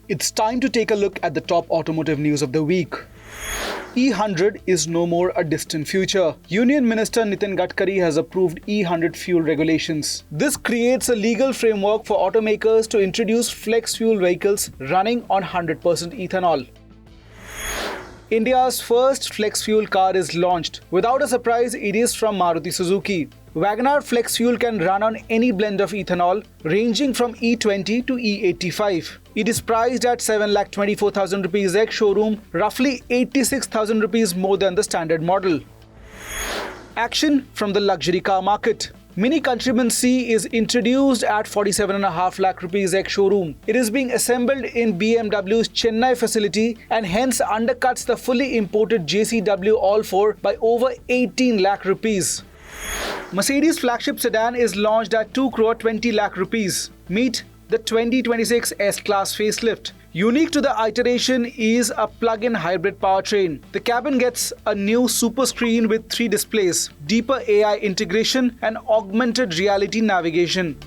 It's time to take a look at the top automotive news of the week. E100 is no more a distant future. Union Minister Nitin Gadkari has approved E100 fuel regulations. This creates a legal framework for automakers to introduce flex fuel vehicles running on 100% ethanol. India's first flex fuel car is launched. Without a surprise, it is from Maruti Suzuki. WagonR flex fuel can run on any blend of ethanol, ranging from E20 to E85. It is priced at 7,24,000 rupees ex-showroom, roughly 86,000 rupees more than the standard model. Action from the luxury car market. Mini Countryman C is introduced at 47.5 lakh rupees ex-showroom. It is being assembled in BMW's Chennai facility and hence undercuts the fully imported JCW All4 by over 18 lakh rupees. Mercedes flagship sedan is launched at 2 crore 20 lakh rupees. Meet the 2026 S-Class facelift. Unique to the iteration is a plug-in hybrid powertrain. The cabin gets a new super screen with 3 displays, deeper AI integration and augmented reality navigation.